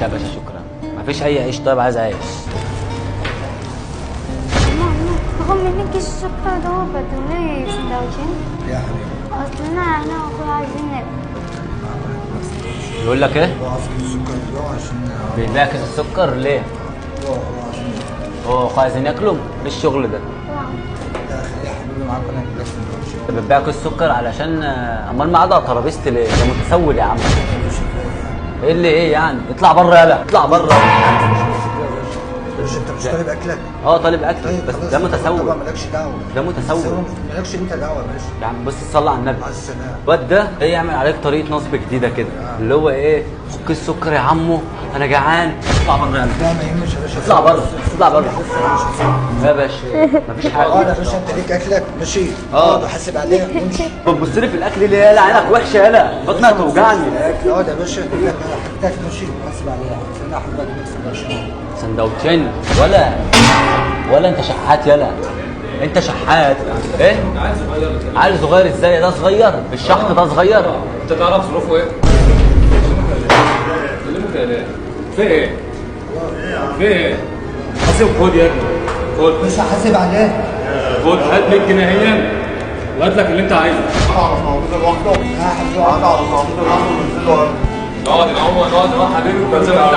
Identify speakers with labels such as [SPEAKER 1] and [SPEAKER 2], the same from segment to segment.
[SPEAKER 1] يا باشا شكرا. مفيش اي عيش؟ طيب عايز عيش.
[SPEAKER 2] باخد منك كيس السكر دوت وليه سندوتشين؟
[SPEAKER 3] يا حبيبي
[SPEAKER 2] اصلنا انا واخويا عايزين ناكل.
[SPEAKER 1] يقول لك ايه؟
[SPEAKER 3] وقف السكر ده عشان
[SPEAKER 1] بيبيع كيس السكر ليه؟
[SPEAKER 3] عشان
[SPEAKER 1] هو عايزين ياكلوا؟ ايه الشغل ده؟
[SPEAKER 3] يا حبيبي معاك انا كده سندوتش.
[SPEAKER 1] انت بتبيع كيس سكر علشان امال ما قاعد على ترابيزتي ليه؟ ده متسول يا عم. ايه اللي ايه يعني؟ اطلع بره يالا، اطلع بره.
[SPEAKER 3] انت مش طالب اكلك؟
[SPEAKER 1] اه طالب اكل
[SPEAKER 3] طيب
[SPEAKER 1] بس
[SPEAKER 3] خلاص،
[SPEAKER 1] ده
[SPEAKER 3] طبعا
[SPEAKER 1] متسول.
[SPEAKER 3] مالكش دعوه.
[SPEAKER 1] ده متسول.
[SPEAKER 3] مالكش انت دعوه يا باشا.
[SPEAKER 1] يا عم بص صلي على النبي.
[SPEAKER 3] على السلامه.
[SPEAKER 1] الواد ده ايه يعمل عليك طريقه نصب جديده كده اللي هو ايه؟ خد كيس سكر يا عمو انا جعان. اطلع بره يالا.
[SPEAKER 3] لا ما يهمش يا باشا.
[SPEAKER 1] اطلع بره، اطلع بره. يا باشا مفيش حاجه.
[SPEAKER 3] اقعد يا باشا، انت ليك اكلك ماشي. اقعد وحاسب عليه وامشي.
[SPEAKER 1] بتبص لي في الاكل ليه يالا؟ عينك وحشه يالا، بطنك هتوجعني.
[SPEAKER 3] اقعد يا باشا، ليك حاجتك ماشي وحاسب عليها. استنى حضرتك نكسب يا
[SPEAKER 1] سندوتشين ولا انت شحات يالا؟ انت شحات ايه؟ عيل صغير ازاي؟ ده صغير الشحط ده صغير.
[SPEAKER 4] انت تعرف ظروفه ايه؟ كلمك يا ليه؟ في ايه؟ في ايه؟ حاسب خد يا ابني خد
[SPEAKER 3] مش هحاسب عليه.
[SPEAKER 4] خد هات 100 جنيه اهي وهات لك اللي انت عايزه.
[SPEAKER 3] اعرف موجود لوحده. لا حبيبي اعرف موجود لوحده ونزله.
[SPEAKER 4] نقعد نقعد مع حبيبي وكذا انت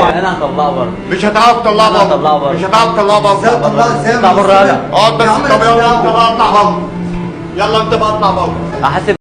[SPEAKER 4] عايز.
[SPEAKER 1] انا هطلعه بره.
[SPEAKER 5] مش هتعرف تطلعها
[SPEAKER 1] انا هطلعه بره.
[SPEAKER 5] مش هتعرف تطلعها
[SPEAKER 3] ازاي
[SPEAKER 5] بره.
[SPEAKER 3] طلعها ازاي؟
[SPEAKER 1] اطلع بره يالا.
[SPEAKER 5] اقعد بس. طب يلا انت بقى اطلع بره. يلا انت بقى اطلع بره.
[SPEAKER 1] هحاسب